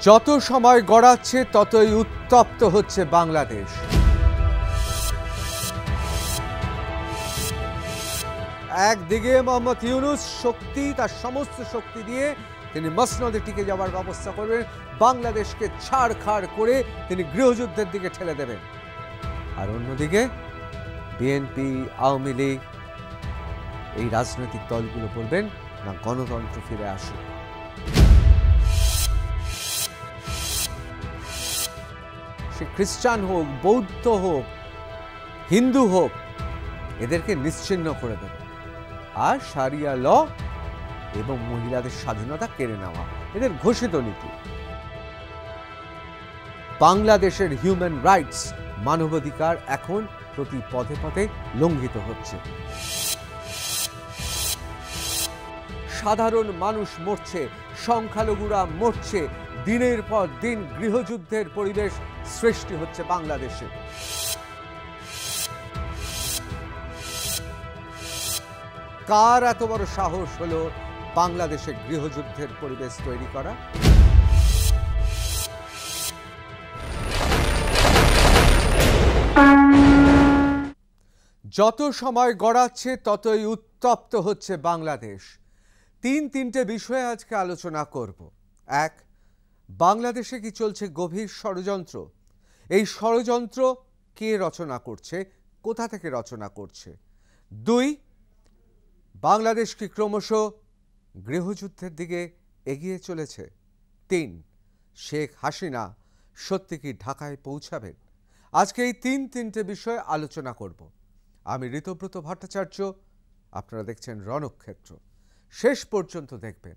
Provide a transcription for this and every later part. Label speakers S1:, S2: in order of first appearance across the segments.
S1: যত সময় গড়াচ্ছে ততই উত্তপ্ত হচ্ছে বাংলাদেশ। একদিকে মোহাম্মদ ইউনূস তার সমস্ত শক্তি দিয়ে তিনি মসনদে টিকে যাওয়ার ব্যবস্থা করবেন, বাংলাদেশকে ছাড়খাড় করে তিনি গৃহযুদ্ধের দিকে ঠেলে দেবেন। আর অন্যদিকে বিএনপি, আওয়ামী লীগ, এই রাজনৈতিক দলগুলো বলবেন না, গণতন্ত্র ফিরে আসুক। সে খ্রিস্টান হোক, বৌদ্ধ হোক, হিন্দু হোক, এদেরকে নিশ্চিহ্ন করে দেবে। আর শারিয়া ল এবং মহিলাদের স্বাধীনতা কেড়ে নেওয়া এদের ঘোষিত নীতি। বাংলাদেশের হিউম্যান রাইটস, মানবাধিকার এখন প্রতি পদে পদে লঙ্ঘিত হচ্ছে। সাধারণ মানুষ মরছে, সংখ্যালঘুরা মরছে, দিনের পর দিন গৃহযুদ্ধের পরিবেশ সৃষ্টি হচ্ছে বাংলাদেশে। কার এত বড় সাহস হলো বাংলাদেশে গৃহযুদ্ধের পরিবেশ তৈরি করা? যত সময় গড়াচ্ছে ততই উত্তপ্ত হচ্ছে বাংলাদেশ। তিনটে বিষয়ে আজকে আলোচনা করব। এক, বাংলাদেশে কি চলছে গভীর ষড়যন্ত্র? এই ষড়যন্ত্র কে রচনা করছে, কোথা থেকে রচনা করছে? দুই, বাংলাদেশ কি ক্রমশ গৃহযুদ্ধের দিকে এগিয়ে চলেছে? তিন, শেখ হাসিনা সত্যি কি ঢাকায় পৌঁছাবেন? আজকে এই তিনটে বিষয়ে আলোচনা করব। আমি ঋতব্রত ভট্টাচার্য, আপনারা দেখছেন রণক্ষেত্র। শেষ পর্যন্ত দেখবেন,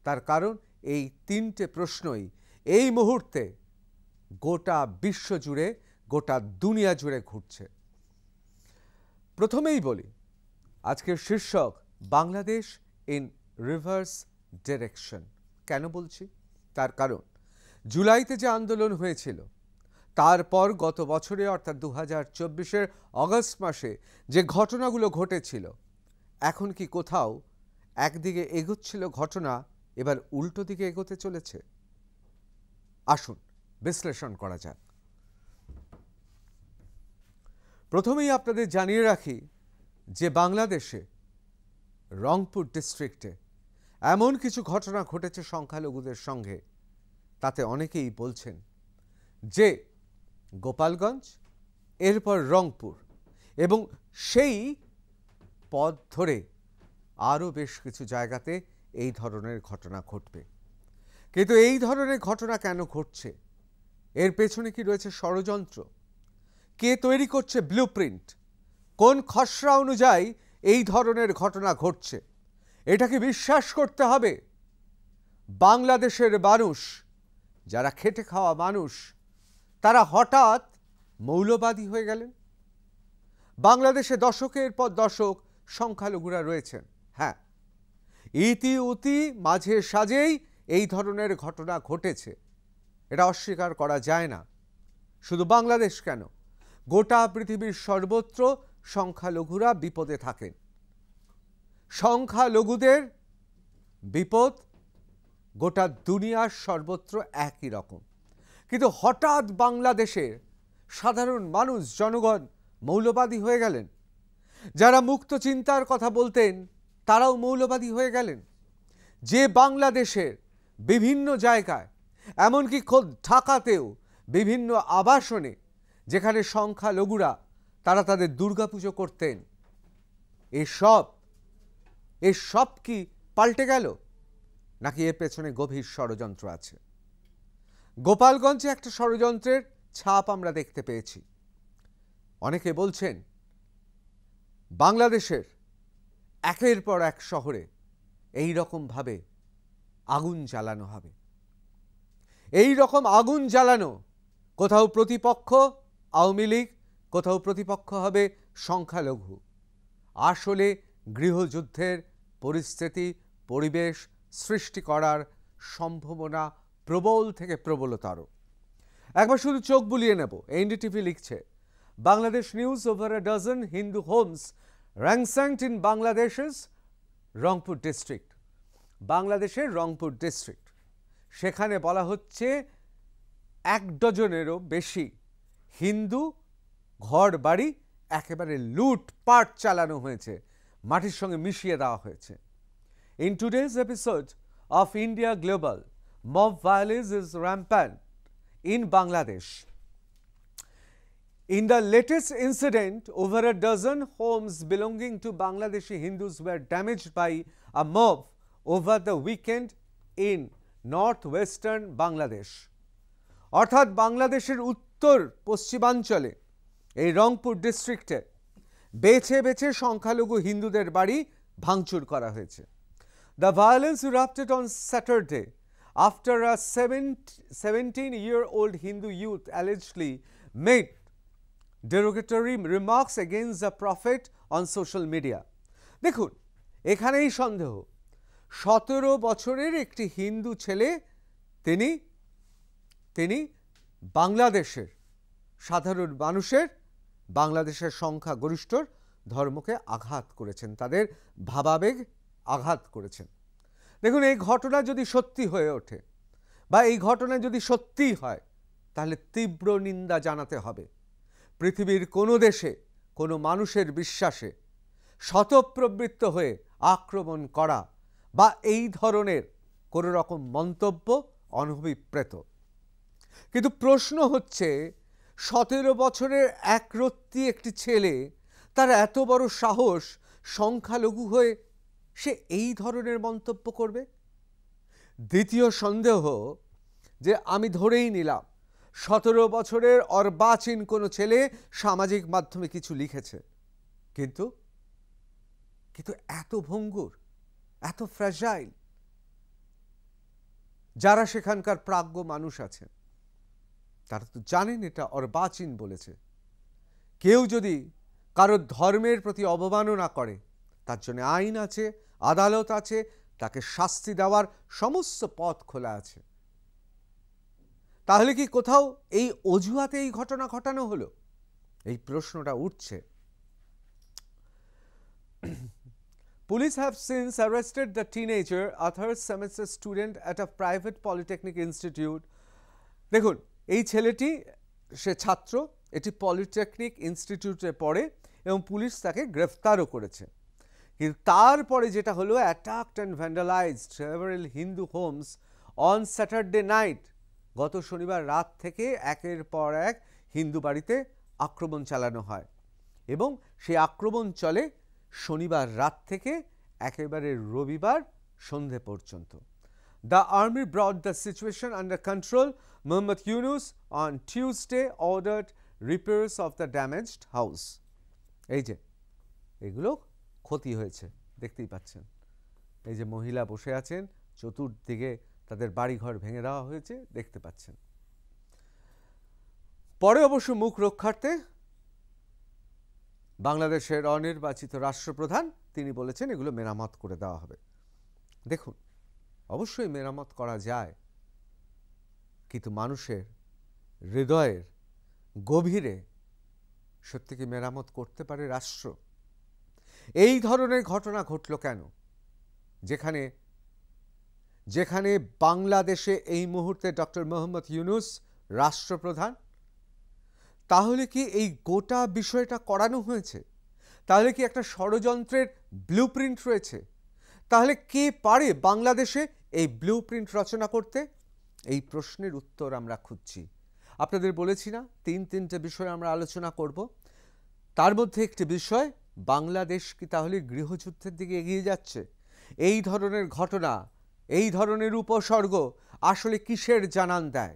S1: তার কারণ এই তিনটে প্রশ্নই এই মুহূর্তে গোটা বিশ্ব জুড়ে, গোটা দুনিয়া জুড়ে ঘুরছে। প্রথমেই বলি, আজকের শীর্ষক বাংলাদেশ ইন রিভার্স ডিরেকশন। কেন বলছি? তার কারণ জুলাইতে যে আন্দোলন হয়েছিল, তারপর গত বছরে অর্থাৎ 2024-এর অগস্ট মাসে যে ঘটনাগুলো ঘটেছিল, এখন কি কোথাও একদিকে এগোচ্ছিল ঘটনা, এবার উল্টো দিকে এগোতে চলেছে? আসুন বিশ্লেষণ করা যাক। প্রথমেই আপনাদের জানিয়ে রাখি যে বাংলাদেশে রংপুর ডিস্ট্রিক্টে এমন কিছু ঘটনা ঘটেছে সংখ্যালঘুদের সঙ্গে, তাতে অনেকেই বলছেন যে গোপালগঞ্জ, এরপর রংপুর এবং সেই পথ ধরে আরও বেশ কিছু জায়গাতে এই ধরনের ঘটনা ঘটবে। কিন্তু এই ধরনের ঘটনা কেন ঘটছে? এর পেছনে কি রয়েছে ষড়যন্ত্র? কে তৈরি করছে ব্লুপ্রিন্ট? কোন খসড়া অনুযায়ী এই ধরনের ঘটনা ঘটছে? এটা কি বিশ্বাস করতে হবে বাংলাদেশের মানুষ, যারা খেটে খাওয়া মানুষ, তারা হঠাৎ মৌলবাদী হয়ে গেলেন? বাংলাদেশে দশকের পর দশক সংখ্যালঘুরা রয়েছেন। হ্যাঁ, ইতি উতি মাঝে সাজেই এই ধরনের ঘটনা ঘটেছে, এটা অস্বীকার করা যায় না। শুধু বাংলাদেশ কেন, গোটা পৃথিবীর সর্বত্র সংখ্যালঘুরা বিপদে থাকেন। সংখ্যালঘুদের বিপদ গোটা দুনিয়ার সর্বত্র একই রকম। কিন্তু হঠাৎ বাংলাদেশের সাধারণ মানুষ, জনগণ মৌলবাদী হয়ে গেলেন। যারা মুক্ত চিন্তার কথা বলতেন, তারাও মৌলবাদী হয়ে গেলেন। যে বাংলাদেশের বিভিন্ন জায়গায়, এমনকি খোদ ঢাকাতেও বিভিন্ন আবাসনে যেখানে সংখ্যালঘুরা তারা তাদের দুর্গাপুজো করতেন, এসব কি পাল্টে গেল, নাকি এর পেছনে গভীর ষড়যন্ত্র আছে? গোপালগঞ্জে একটা ষড়যন্ত্রের ছাপ আমরা দেখতে পেয়েছি। অনেকে বলছেন বাংলাদেশের একের পর এক শহরে এই রকমভাবে আগুন জ্বালানো হবে। এই রকম আগুন জ্বালানো, কোথাও প্রতিপক্ষ আওয়ামী লীগ, কোথাও প্রতিপক্ষ হবে সংখ্যালঘু। আসলে গৃহযুদ্ধের পরিস্থিতি, পরিবেশ সৃষ্টি করার সম্ভাবনা প্রবল থেকে প্রবলতর। একবার শুধু চোখ বুলিয়ে নেব। এনডিটিভি লিখছে, Bangladesh news, over a dozen Hindu homes ransacked in Bangladesh's Rangpur district. বাংলাদেশের রংপুর ডিস্ট্রিক্ট সেখানে বলা হচ্ছে 1 ডজনেরও বেশি হিন্দু ঘর বাড়ি একেবারে লুটপাট চালানো হয়েছে, মাটির সঙ্গে মিশিয়ে দেওয়া হয়েছে। In today's episode of India Global, mob violence is rampant in Bangladesh. In the latest incident, over a dozen homes belonging to Bangladeshi Hindus were damaged by a mob over the weekend in northwestern Bangladesh. অর্থাৎ বাংলাদেশের উত্তর পশ্চিমাঞ্চলে এই রংপুর ডিস্ট্রিক্টে বেছে বেছে সংখ্যালঘু হিন্দুদের বাড়ি ভাঙচুর করা হয়েছে। The violence erupted on Saturday after a 17-year-old Hindu youth allegedly made derogatory remarks against the prophet on social media. দেখুন, এখানেই সন্দেহ। 17 বছরের একটি হিন্দু ছেলে তিনি বাংলাদেশের সাধারণ মানুষের, বাংলাদেশের সংখ্যাগরিষ্ঠর ধর্মকে আঘাত করেছেন, তাদের ভাবাবেগ আঘাত করেছেন। দেখুন, এই ঘটনা যদি সত্যি হয়ে ওঠে বা এই ঘটনা যদি সত্যি হয়, তাহলে তীব্র নিন্দা জানাতে হবে। পৃথিবীর কোনো দেশে কোনো মানুষের বিশ্বাসে স্বতঃপ্রবৃত্ত হয়ে আক্রমণ করা বা এই ধরনের কোনো রকম মন্তব্য অনভিপ্রেত। কিন্তু প্রশ্ন হচ্ছে, 17 বছরের একরত্তি একটি ছেলে, তার এত বড় সাহস সংখ্যালঘু হয়ে সে এই ধরনের মন্তব্য করবে? দ্বিতীয় সন্দেহ যে আমি ধরেই নিলাম 17 বছরের অর্বাচীন কোনো ছেলে সামাজিক মাধ্যমে কিছু লিখেছে, কিন্তু এত ভঙ্গুর, এত ফ্র্যাজাইল, যারা সেখানকার প্রাজ্ঞ মানুষ আছেন তারা তো জানেন এটা অর্বাচীন বলেছে। কেউ যদি কারোর ধর্মের প্রতি অবমাননা করে, তার জন্য আইন আছে, আদালত আছে, তাকে শাস্তি দেওয়ার সমস্ত পথ খোলা আছে। তাহলে কি কোথাও এই অজুহাতে এই ঘটনা ঘটানো হলো? এই প্রশ্নটা উঠছে। Police have since arrested the teenager, a third semester student at a private polytechnic institute. দেখুন, এই ছেলেটি, সে ছাত্র, এটি পলিটেকনিক ইনস্টিটিউটে পড়ে এবং পুলিশ তাকে গ্রেফতারও করেছে। কিন্তু তারপরে যেটা হলো, attacked and vandalised several Hindu homes on Saturday night. গত শনিবার রাত থেকে একের পর এক হিন্দু বাড়িতে আক্রমণ চালানো হয় এবং সেই আক্রমণ চলে শনিবার রাত থেকে একেবারে রবিবার সন্ধে পর্যন্ত। The army brought the situation under control. Mohammad Yunus on Tuesday ordered repairs of the damaged house. এই যে এগুলো ক্ষতি হয়েছে, দেখতেই পাচ্ছেন। এই যে মহিলা বসে আছেন, চতুর্দিকে তাদের বাড়িঘর ভেঙে দেওয়া হয়েছে, দেখতে পাচ্ছেন। পরে অবশ্য মুখ রক্ষার্থে বাংলাদেশের অনির্বাচিত রাষ্ট্রপ্রধান তিনি বলেছেন এগুলো মেরামত করে দেওয়া হবে। দেখুন, অবশ্যই মেরামত করা যায়, কিন্তু মানুষের হৃদয়ের গভীরে সত্যি কি মেরামত করতে পারে রাষ্ট্র? এই ধরনের ঘটনা ঘটল কেন? যেখানে বাংলাদেশে এই মুহূর্তে ডক্টর মোহাম্মদ ইউনূস রাষ্ট্রপ্রধান, তাহলে কি এই গোটা বিষয়টা করানো হয়েছে? তাহলে কি একটা ষড়যন্ত্রের ব্লুপ্রিন্ট রয়েছে? তাহলে কে পারে বাংলাদেশে এই ব্লুপ্রিন্ট রচনা করতে? এই প্রশ্নের উত্তর আমরা খুঁজছি। আপনাদের বলেছি না, তিনটে বিষয় আমরা আলোচনা করব। তার মধ্যে একটি বিষয়, বাংলাদেশ কি তাহলে গৃহযুদ্ধের দিকে এগিয়ে যাচ্ছে? এই ধরনের ঘটনা, এই ধরনের উপসর্গ আসলে কিসের জানান দেয়?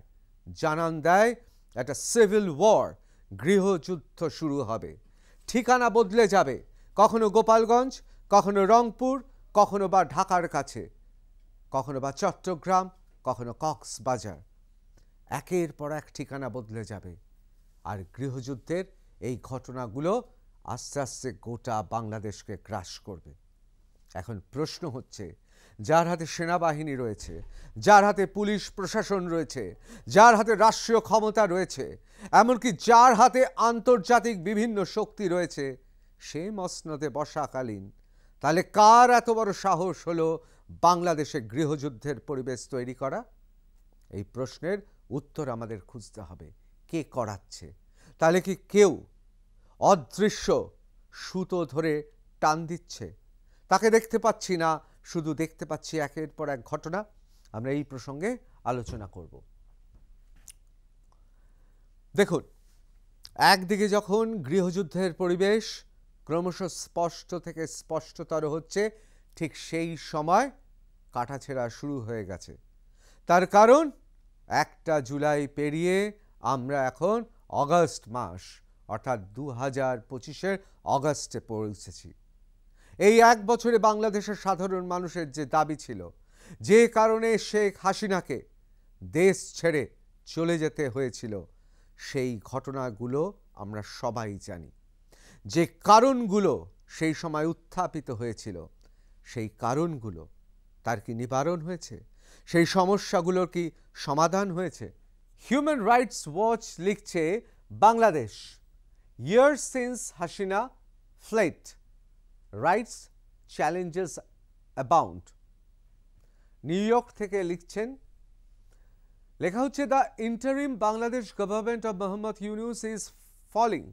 S1: জানান দেয় একটা সিভিল ওয়ার, গৃহযুদ্ধ শুরু হবে। ঠিকানা বদলে যাবে, কখনো গোপালগঞ্জ, কখনো রংপুর, কখনো বা ঢাকার কাছে, কখনো বা চট্টগ্রাম, কখনো কক্সবাজার। একের পর এক ঠিকানা বদলে যাবে, আর গৃহযুদ্ধের এই ঘটনাগুলো আস্তে আস্তে গোটা বাংলাদেশকে গ্রাস করবে। এখন প্রশ্ন হচ্ছে, যার হাতে সেনাবাহিনী রয়েছে, যার হাতে পুলিশ প্রশাসন রয়েছে, যার হাতে রাষ্ট্রীয় ক্ষমতা রয়েছে, এমনকি যার হাতে আন্তর্জাতিক বিভিন্ন শক্তি রয়েছে, সে মসনদে বসাকালীন তাহলে কার এত বড় সাহস হলো বাংলাদেশে গৃহযুদ্ধের পরিবেশ তৈরি করা? এই প্রশ্নের উত্তর আমাদের খুঁজতে হবে। কে করাচ্ছে? তাহলে কি কেউ অদৃশ্য সুতো ধরে টান দিচ্ছে? তাকে দেখতে পাচ্ছি না, শুধু দেখতে পাচ্ছি একের পর এক ঘটনা। আমরা এই প্রসঙ্গে আলোচনা করব। দেখুন, একদিকে যখন গৃহযুদ্ধের পরিবেশ ক্রমশ স্পষ্ট থেকে স্পষ্টতর হচ্ছে, ঠিক সেই সময় কাটাছেঁড়া শুরু হয়ে গেছে। তার কারণ 1 জুলাই পেরিয়ে আমরা এখন অগস্ট মাস, অর্থাৎ 2025-এর অগস্টে পৌঁছেছি। এই 1 বছরে বাংলাদেশের সাধারণ মানুষের যে দাবি ছিল, যে কারণে শেখ হাসিনাকে দেশ ছেড়ে চলে যেতে হয়েছিল, সেই ঘটনাগুলো আমরা সবাই জানি। যে কারণগুলো সেই সময় উত্থাপিত হয়েছিল, সেই কারণগুলো তার কি নিবারণ হয়েছে? সেই সমস্যাগুলোর কি সমাধান হয়েছে? হিউম্যান রাইটস ওয়াচ লিখছে, Bangladesh, years since Hasina fled, rights challenges abound. New York থেকে লিখছেন, লেখা হচ্ছে, the interim Bangladesh government of Mohammad Yunus is falling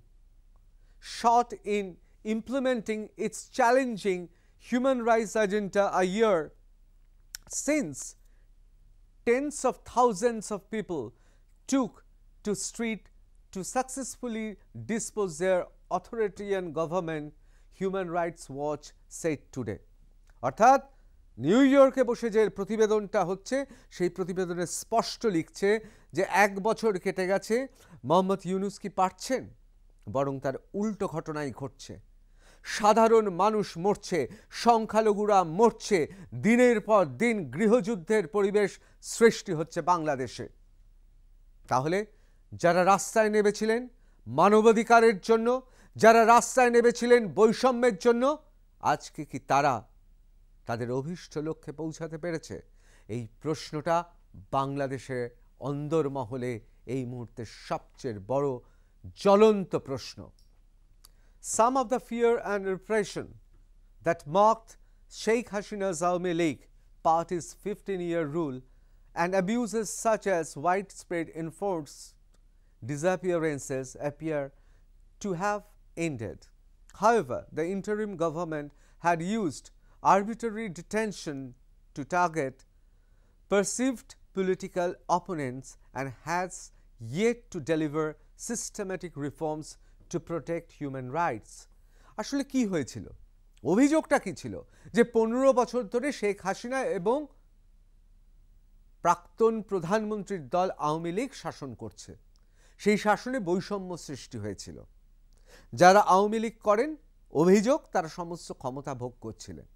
S1: short in implementing its challenging human rights agenda a year since tens of thousands of people took to street to successfully dispose their authoritarian government, Human Rights Watch said today. অর্থাৎ new ইয়র্কে বসে যে প্রতিবেদনটা হচ্ছে, সেই প্রতিবেদনে স্পষ্ট লিখছে যে 1 বছর কেটে গেছে, মোহাম্মদ ইউনুস কি পারছেন? বরং তার উল্টো ঘটনাই ঘটছে। সাধারণ মানুষ মরছে, সংখ্যালঘুরা মরছে, দিনের পর দিন গৃহযুদ্ধের পরিবেশ সৃষ্টি হচ্ছে বাংলাদেশে। তাহলে যারা রাস্তায় নেমেছিলেন মানবাধিকারের জন্য, যারা রাস্তায় নেমেছিলেন বৈষম্যের জন্য, আজকে কি তারা তাদের অভীষ্ট লক্ষ্যে পৌঁছাতে পেরেছে? এই প্রশ্নটা বাংলাদেশের অন্দরমহলে এই মুহূর্তে সবচেয়ে বড় জ্বলন্ত প্রশ্ন। Some of the fear and repression that marked Sheikh Hasina's Awami League party's 15-year rule and abuses such as widespread enforced disappearances appear to have ended. However, the interim government had used arbitrary detention to target perceived political opponents and has yet to deliver systematic reforms to protect human rights. আসলে কি হয়েছিল? অভিযোগটা কি ছিল? যে 15 বছর ধরে শেখ হাসিনা এবং প্রাক্তন প্রধানমন্ত্রীর দল আওয়ামী লীগ শাসন করছে। সেই শাসনে বৈষম্য সৃষ্টি হয়েছিল। যারা আওয়ামী লীগ করেন, অভিযোগ তারা সমস্ত ক্ষমতা ভোগ করছিলেন।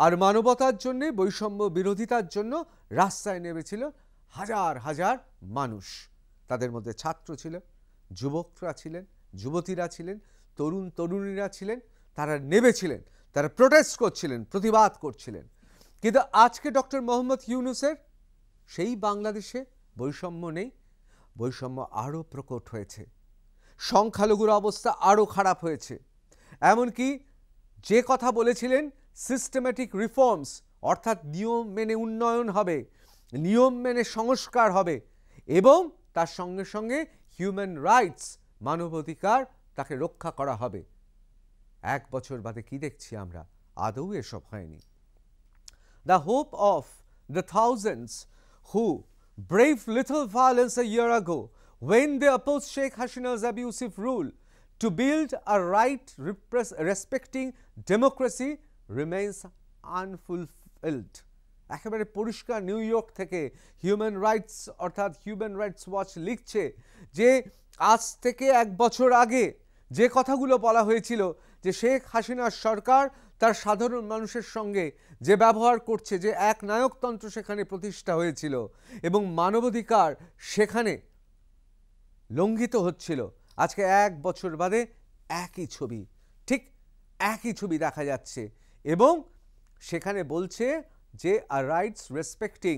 S1: আর মানবতার জন্য, বৈষম্য বিরোধিতার জন্য রাস্তায় নেমেছিল হাজার হাজার মানুষ। তাদের মধ্যে ছাত্র ছিল, যুবকরা ছিলেন, যুবতীরা ছিলেন, তরুণ তরুণীরা ছিলেন। তারা নেমেছিলেন, তারা প্রোটেস্ট করছিলেন, প্রতিবাদ করছিলেন। কিন্তু আজকে ডক্টর মোহাম্মদ ইউনুসের সেই বাংলাদেশে বৈষম্য নেই, বৈষম্য আরও প্রকট হয়েছে, সংখ্যালঘুর অবস্থা আরও খারাপ হয়েছে। এমনকি যে কথা বলেছিলেন সিস্টেম্যাটিক রিফর্মস, অর্থাৎ নিয়ম মেনে উন্নয়ন হবে, নিয়ম মেনে সংস্কার হবে এবং তার সঙ্গে সঙ্গে হিউম্যান রাইটস, মানবাধিকার, তাকে রক্ষা করা হবে। 1 বছর বাদে কি দেখছি আমরা? আদৌ এসব হয়নি। The hope of the thousands who braved little violence a year ago when they opposed Sheikh Hasina's abusive rule to build a right respecting democracy remains unfulfilled. একেবারে পরিষ্কার নিউ ইয়র্ক থেকে হিউম্যান রাইটস, অর্থাৎ human rights watch লিখছে যে আজ থেকে 1 বছর আগে যে কথাগুলো বলা হয়েছিল, যে শেখ হাসিনার সরকার তার সাধারণ মানুষের সঙ্গে যে ব্যবহার করছে, যে এক নায়কতন্ত্র সেখানে প্রতিষ্ঠা হয়েছিল এবং মানবাধিকার সেখানে লঙ্ঘিত হচ্ছিল, আজকে 1 বছর বাদে একই ছবি, ঠিক একই ছবি দেখা যাচ্ছে। এবং সেখানে বলছে যে আ রাইটস রেসপেক্টিং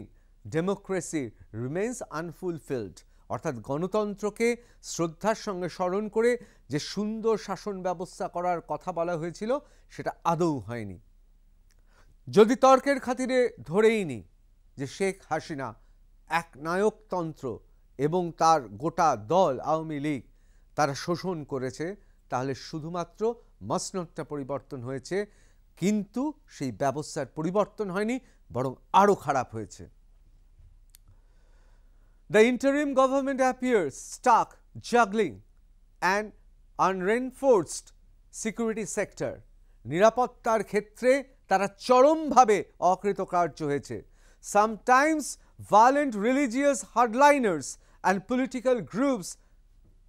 S1: ডেমোক্রেসি রিমেন্স আনফুলফিলড, অর্থাৎ গণতন্ত্রকে শ্রদ্ধার সঙ্গে স্মরণ করে যে সুন্দর শাসন ব্যবস্থা করার কথা বলা হয়েছিল, সেটা আদৌ হয়নি। যদি তর্কের খাতিরে ধরেই নি যে শেখ হাসিনা একনায়কতন্ত্র এবং তার গোটা দল আওয়ামী লীগ তারা শোষণ করেছে, তাহলে শুধুমাত্র মসনদটা পরিবর্তন হয়েছে, কিন্তু সেই ব্যবস্থার পরিবর্তন হয়নি, বরং আরও খারাপ হয়েছে। The interim government appears stuck juggling an unreinforced security sector. নিরাপত্তার ক্ষেত্রে তারা চরমভাবে অকৃতকার্য হয়েছে। Sometimes violent religious hardliners and political groups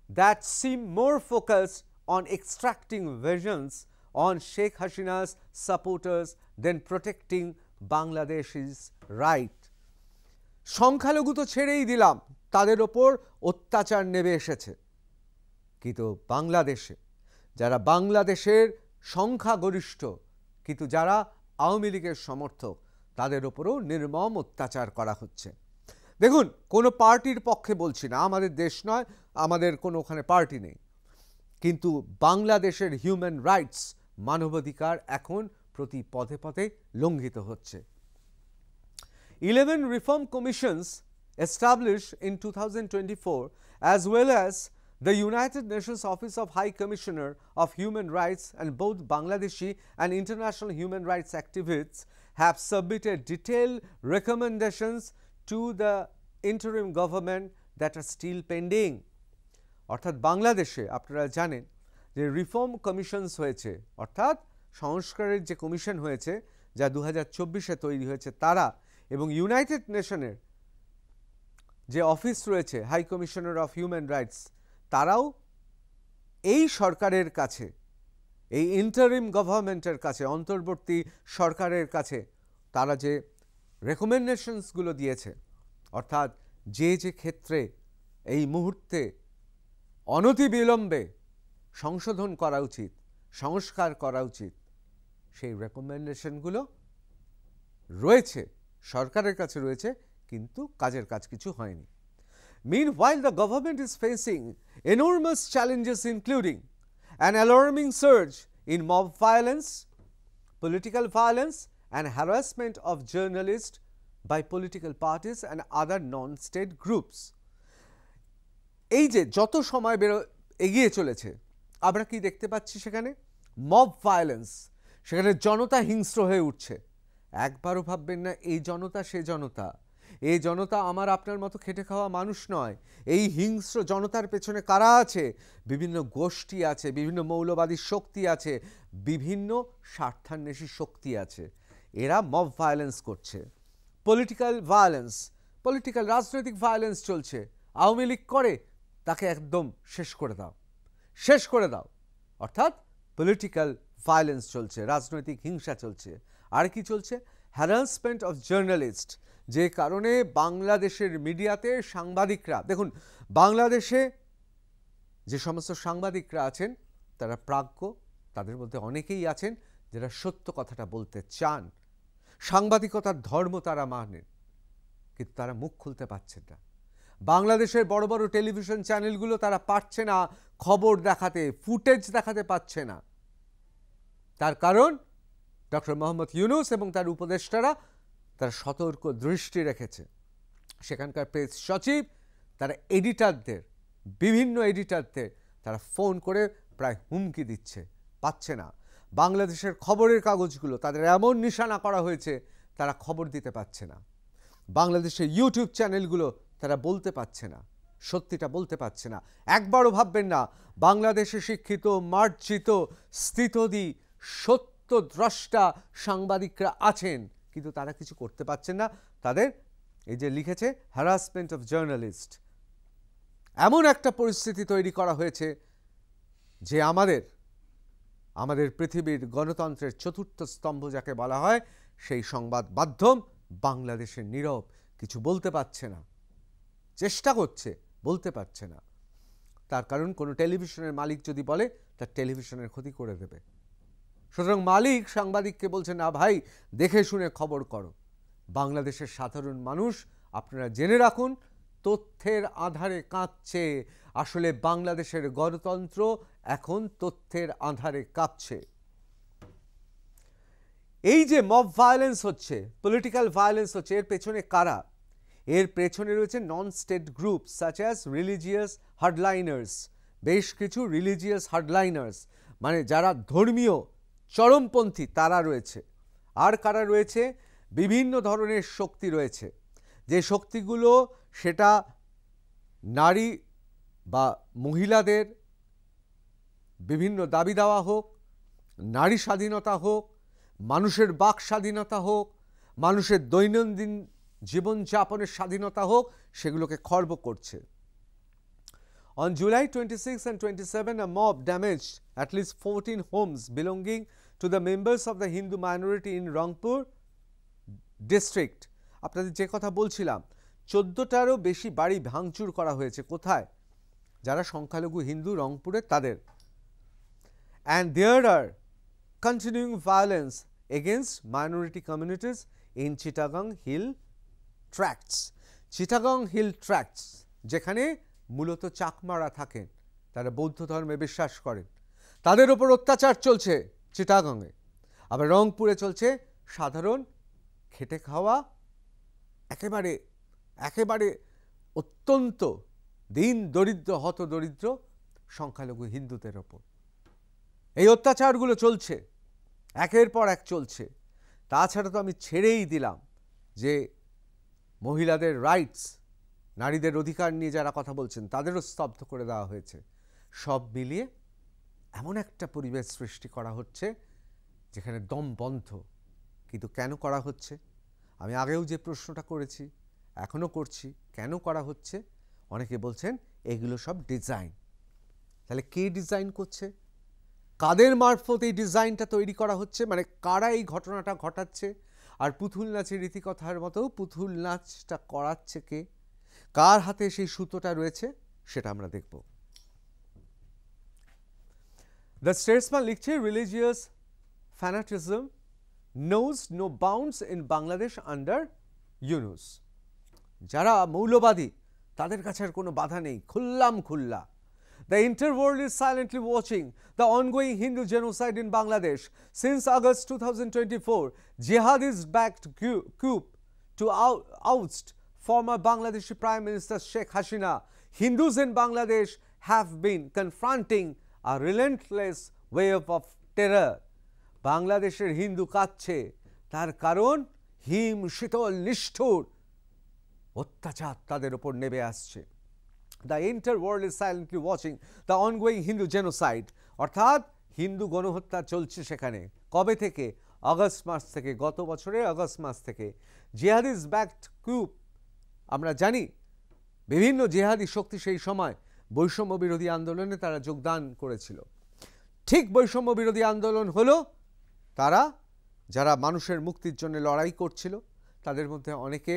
S1: that seem more focused on extracting vengeance on Sheikh Hasina's supporters than protecting Bangladesh's right. সংখ্যালঘু তো ছেড়েই দিলাম, তাদের ওপর অত্যাচার নেমে এসেছে, কিন্তু বাংলাদেশে যারা বাংলাদেশের সংখ্যাগরিষ্ঠ কিন্তু যারা আওয়ামী লীগের সমর্থক, তাদের ওপরও নির্মম অত্যাচার করা হচ্ছে। দেখুন, কোনো পার্টির পক্ষে বলছি না, আমাদের দেশ নয়, আমাদের কোনো ওখানে পার্টি নেই, কিন্তু বাংলাদেশের হিউম্যান রাইটস, মানবাধিকার এখন প্রতি পদে পদে লঙ্ঘিত হচ্ছে। 11 reform commissions established in 2024, as well as the United Nations Office of High Commissioner of Human Rights, and both Bangladeshi and international human rights activists have submitted detailed recommendations to the interim government that are still pending. অর্থাৎ বাংলাদেশে আপনারা জানেন যে reform commissions হয়েছে, অর্থাৎ সংস্কারের যে commission হয়েছে যা 2024-এ তৈরি হয়েছে তারা, এবং ইউনাইটেড নেশনের যে অফিস রয়েছে high commissioner of human rights, তারাও এই সরকারের কাছে, এই ইন্টারিম গভর্নমেন্টের কাছে, অন্তর্বর্তী সরকারের কাছে তারা যে রেকমেন্ডেশনসগুলো দিয়েছে, অর্থাৎ যে যে ক্ষেত্রে এই মুহূর্তে অনতিবিলম্বে সংশোধন করা উচিত, সংস্কার করা উচিত, সেই রেকমেন্ডেশনগুলো রয়েছে, সরকারের কাছে রয়েছে, কিন্তু কাজের কাজ কিছু হয়নি। Meanwhile, the government is facing enormous challenges, including an alarming surge in mob violence, political violence, and harassment of journalists by political parties and other non-state groups. এই যে যত সময় এগিয়ে চলেছে, আমরা কি দেখতে পাচ্ছি? সেখানে মব ভায়োলেন্স, সেখানে জনতা হিংস্র হয়ে উঠছে। একবারও ভাববেন না এই জনতা সে জনতা, এই জনতা আমার আপনার মতো খেটে খাওয়া মানুষ নয়। এই হিংস্র জনতার পেছনে কারা আছে? বিভিন্ন গোষ্ঠী আছে, বিভিন্ন মৌলবাদী শক্তি আছে, বিভিন্ন স্বার্থান্বেষী শক্তি আছে, এরা মব ভায়োলেন্স করছে। পলিটিক্যাল ভায়োলেন্স, পলিটিক্যাল রাজনৈতিক ভায়োলেন্স চলছে। আওয়ামী লীগ করে, তাকে একদম শেষ করে দাও, শেষ করে দাও, অর্থাৎ পলিটিক্যাল ভায়োলেন্স চলছে, রাজনৈতিক হিংসা চলছে। আর কি চলছে? হ্যারাসমেন্ট অফ জার্নালিস্ট, যে কারণে বাংলাদেশের মিডিয়াতে সাংবাদিকরা, দেখুন বাংলাদেশে যে সমস্ত সাংবাদিকরা আছেন তারা প্রাজ্ঞ, তাদের মধ্যে অনেকেই আছেন যারা সত্য কথাটা বলতে চান, সাংবাদিকতার ধর্ম তারা মানেন, কিন্তু তারা মুখ খুলতে পারছেন না। বাংলাদেশের বড় বড় টেলিভিশন চ্যানেলগুলো তারা পারছে না খবর দেখাতে, ফুটেজ দেখাতে পারছে না। তার কারণ ডক্টর মোহাম্মদ ইউনূস এবং তার উপদেষ্টারা তারা সতর্ক দৃষ্টি রেখেছে। সেখানকার প্রেস সচিব তারা এডিটরদের, বিভিন্ন এডিটরদের তারা ফোন করে প্রায় হুমকি দিচ্ছে, পাচ্ছে না। বাংলাদেশের খবরের কাগজগুলো তাদের এমন নিশানা করা হয়েছে তারা খবর দিতে পারছে না। বাংলাদেশের ইউটিউব চ্যানেলগুলো তারা বলতে পারছে না, সত্যিটা বলতে পারছে না। একবারও ভাববেন না বাংলাদেশে শিক্ষিত, মার্জিত, স্থিতধী, সত্যদ্রষ্টা সাংবাদিকরা আছেন, কিন্তু তারা কিছু করতে পারছেন না। তাদের এই যে লিখেছে হ্যারাসমেন্ট অফ জার্নালিস্ট, এমন একটা পরিস্থিতি তৈরি করা হয়েছে যে আমাদের পৃথিবীর গণতন্ত্রের চতুর্থ স্তম্ভ যাকে বলা হয়, সেই সংবাদ মাধ্যম বাংলাদেশের নীরব, কিছু বলতে পারছে না, চেষ্টা করছে, বলতে পারছে না। তার কারণ কোনো টেলিভিশনের মালিক যদি বলে, তার টেলিভিশনের ক্ষতি করে দেবে। সুতরাং মালিক সাংবাদিককে বলছে, না ভাই দেখে শুনে খবর করো। বাংলাদেশের সাধারণ মানুষ আপনারা জেনে রাখুন, তথ্যের আধারে কাঁপছে। আসলে বাংলাদেশের গণতন্ত্র এখন তথ্যের আধারে কাঁপছে। এই যে মব ভায়োলেন্স হচ্ছে, পলিটিক্যাল ভায়োলেন্স হচ্ছে, এর পেছনে কারা? এর পেছনে রয়েছে non state group such as religious hardliners, বেশ কিছু রিলিজিয়াস হার্ডলাইনার্স মানে যারা ধর্মীয় চরমপন্থী তারা রয়েছে। আর কারা রয়েছে? বিভিন্ন ধরনের শক্তি রয়েছে, যে শক্তিগুলো সেটা নারী বা মহিলাদের বিভিন্ন দাবি দেওয়া হোক, নারী স্বাধীনতা হোক, মানুষের বাক স্বাধীনতা হোক, মানুষের দৈনন্দিন জীবনযাপনের স্বাধীনতা হোক, সেগুলোকে খর্ব করছে। On July 26 and 27, a mob damaged at least 14 homes belonging to the members of the Hindu minority in Rangpur district. আপনাদের যে কথা বলছিলাম, 14টারও বেশি বাড়ি ভাঙচুর করা হয়েছে। কোথায়? যারা সংখ্যালঘু হিন্দু রংপুরে তাদের। And there are continuing violence against minority communities in Chittagong Hill Tracts. Chittagong Hill Tracts যেখানে মূলত চাকমারা থাকেন, তারা বৌদ্ধ ধর্মে বিশ্বাস করেন, তাদের ওপর অত্যাচার চলছে চিটাগংয়ে। আবার রংপুরে চলছে সাধারণ খেটে খাওয়া একেবারে অত্যন্ত দিন দরিদ্র হতদরিদ্র সংখ্যালঘু হিন্দুদের ওপর এই অত্যাচারগুলো চলছে, একের পর এক চলছে। তাছাড়া তো আমি ছেড়েই দিলাম যে মহিলাদের রাইটস, নারীদের অধিকার নিয়ে যারা কথা বলছেন তাদেরও স্তব্ধ করে দেওয়া হয়েছে। সব মিলিয়ে এমন একটা পরিবেশ সৃষ্টি করা হচ্ছে যেখানে দম বন্ধ। কিন্তু কেন করা হচ্ছে? আমি আগেও যে প্রশ্নটা করেছি, এখনও করছি, কেন করা হচ্ছে? অনেকে বলছেন এগুলো সব ডিজাইন। তাহলে কে ডিজাইন করছে? কাদের মারফত এই ডিজাইনটা তৈরি করা হচ্ছে? মানে কারা এই ঘটনাটা ঘটাচ্ছে? আর পুতুল নাচের রীতিকথার মতো পুতুল নাচটা করাচ্ছে কে? কার হাতে সেই সুতোটা রয়েছে? সেটা আমরা দেখব। দ্য স্টেটসম্যান লিখছে, religious ফ্যানাটিজম knows no bounds in Bangladesh under Yunus. যারা মৌলবাদী তাদের কাছে আর কোনো বাধা নেই, খুল্লাম খুল্লা। The interworld is silently watching the ongoing Hindu genocide in Bangladesh. Since August 2024, jihadist-backed coup to oust former Bangladeshi Prime Minister Sheikh Hasina, Hindus in Bangladesh have been confronting a relentless wave of terror. বাংলাদেশের হিন্দু কাঁদছে, তার কারণ হিম শীতল নিষ্ঠুর অত্যাচার তাদের উপর নেমে আসছে। The enter world is silently watching the ongoing Hindu genocide, অর্থাৎ হিন্দু গণহত্যা চলছে সেখানে। কবে থেকে? আগস্ট মাস থেকে, গত বছরের আগস্ট মাস থেকে। জিহাদিস্ট ব্যাকড কুপ, আমরা জানি বিভিন্ন জিহাদি শক্তি সেই সময় বৈষম্য বিরোধী আন্দোলনে তারা যোগদান করেছিল। ঠিক বৈষম্য বিরোধী আন্দোলন হলো, তারা যারা মানুষের মুক্তির জন্য লড়াই করছিল তাদের মধ্যে অনেকে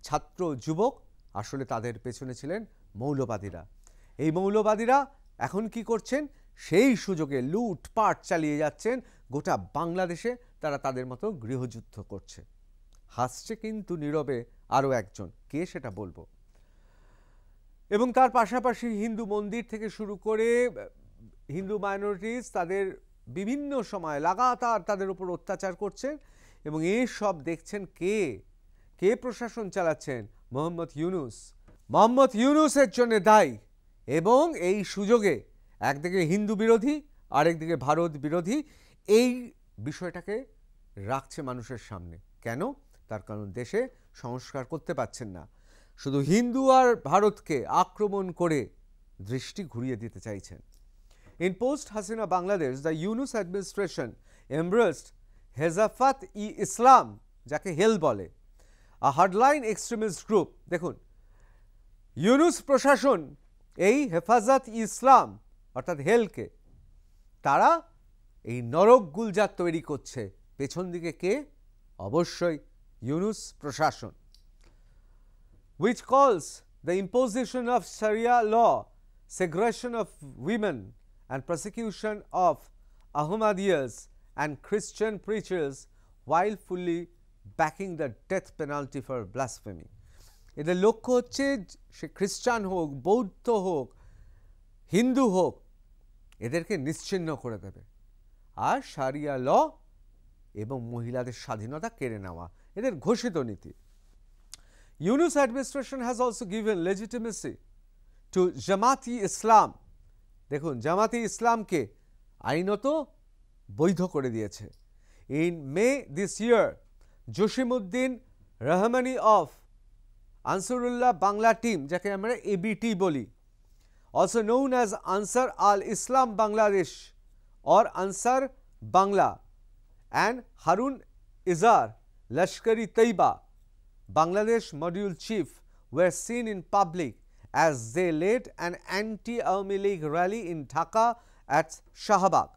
S1: ছাত্র যুবক, আসলে তাদের পেছনে ছিলেন মৌলবাদীরা। এই মৌলবাদীরা এখন কি করছেন? সেই সুযোগে লুটপাট চালিয়ে যাচ্ছেন গোটা বাংলাদেশে। তারা তাদের মতো গৃহযুদ্ধ করছে। হাসছে কিন্তু নীরবে আরও একজন, কে সেটা বলবো। এবং তার পাশাপাশি হিন্দু মন্দির থেকে শুরু করে হিন্দু মাইনরিটিস তাদের বিভিন্ন সময় লাগাতার তাদের উপর অত্যাচার করছেন। এবং এই সব দেখছেন কে? কে প্রশাসন চালাচ্ছেন? মোহাম্মদ ইউনূস। মোহাম্মদ ইউনূসের জন্য দায়ী। এবং এই সুযোগে একদিকে হিন্দু বিরোধী, আরেকদিকে ভারত বিরোধী এই বিষয়টাকে রাখছে মানুষের সামনে। কেন? তার কারণ দেশে সংস্কার করতে পারছেন না, শুধু হিন্দু আর ভারতকে আক্রমণ করে দৃষ্টি ঘুরিয়ে দিতে চাইছেন। In post-Hasina Bangladesh, the Yunus administration embraced Hezafat-e-Islam, যাকে হেল বলে, a hardline extremist group. দেখুন, ইউনুস প্রশাসন এই হেফাজত-ই-ইসলাম অর্থাৎ হেলকে তারা এই নরক গুলজার তৈরি করছে। পেছন দিকে কে? অবশ্যই ইউনুস প্রশাসন। Which calls the imposition of Sharia law, segregation of women and persecution of Ahmadiyas and Christian preachers while fully backing the death penalty for blasphemy. এদের লক্ষ্য হচ্ছে সে খ্রিস্টান হোক, বৌদ্ধ হোক, হিন্দু হোক, এদেরকে নিশ্চিহ্ন করে দেবে আর শারিয়া ল এবং মহিলাদের স্বাধীনতা কেড়ে নেওয়া এদের ঘোষিত নীতি। Yunus administration has also given legitimacy to Jamaat-e Islam. দেখুন জামাতে ইসলামকে আইনত বৈধ করে দিয়েছে। In May this year, Jasimuddin Rahmani of Ansarullah Bangla team, যাকে আমরা ABT বলি, also known as Ansar al-Islam Bangladesh or Ansar Bangla, and Harun Izar Lashkari Taiba, Bangladesh module chief, were seen in public as they led an anti-Awami League rally in Dhaka at Shahbag.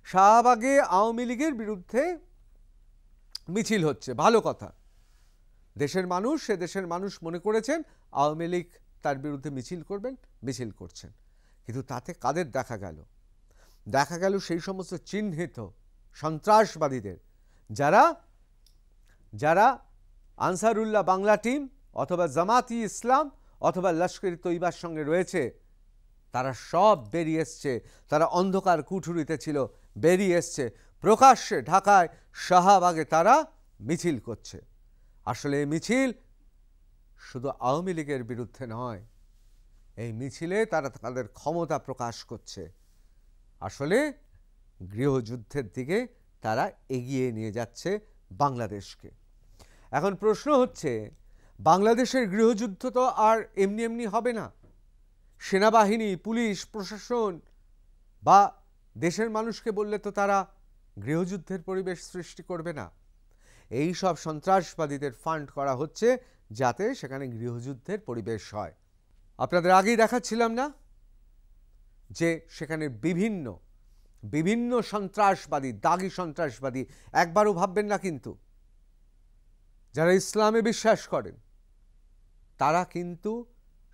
S1: শাহবাগে আওয়ামী লীগের বিরুদ্ধে মিছিল হচ্ছে, ভালো কথা। দেশের মানুষ, সে দেশের মানুষ মনে করেছেন আওয়ামী লীগ তার বিরুদ্ধে মিছিল করবেন, মিছিল করছেন। কিন্তু তাতে কাদের দেখা গেল? দেখা গেল সেই সমস্ত চিহ্নিত সন্ত্রাসবাদীদের, যারা যারা আনসারুল্লাহ বাংলা টিম অথবা জামাতি ইসলাম অথবা লস্করি তৈবার সঙ্গে রয়েছে, তারা সব বেরিয়ে এসছে। তারা অন্ধকার কুঠুরিতে ছিল, বেরিয়ে এসছে প্রকাশ্যে ঢাকায় শাহবাগে তারা মিছিল করছে। আসলে এই মিছিল শুধু আওয়ামী লীগের বিরুদ্ধে নয়, এই মিছিলে তারা তাদের ক্ষমতা প্রকাশ করছে। আসলে গৃহযুদ্ধের দিকে তারা এগিয়ে নিয়ে যাচ্ছে বাংলাদেশকে। এখন প্রশ্ন হচ্ছে, বাংলাদেশের গৃহযুদ্ধ তো আর এমনি এমনি হবে না। সেনাবাহিনী, পুলিশ, প্রশাসন বা দেশের মানুষকে বললে তো তারা গৃহযুদ্ধের পরিবেশ সৃষ্টি করবে না। এই সব সন্ত্রাসবাদীদের ফান্ড করা হচ্ছে যাতে সেখানে গৃহযুদ্ধের পরিবেশ হয়। আপনাদের আগেই দেখাচ্ছিলাম না যে সেখানে বিভিন্ন বিভিন্ন সন্ত্রাসবাদী, দাগি সন্ত্রাসবাদী, একবারও ভাববেন না কিন্তু, যারা ইসলামে বিশ্বাস করেন তারা কিন্তু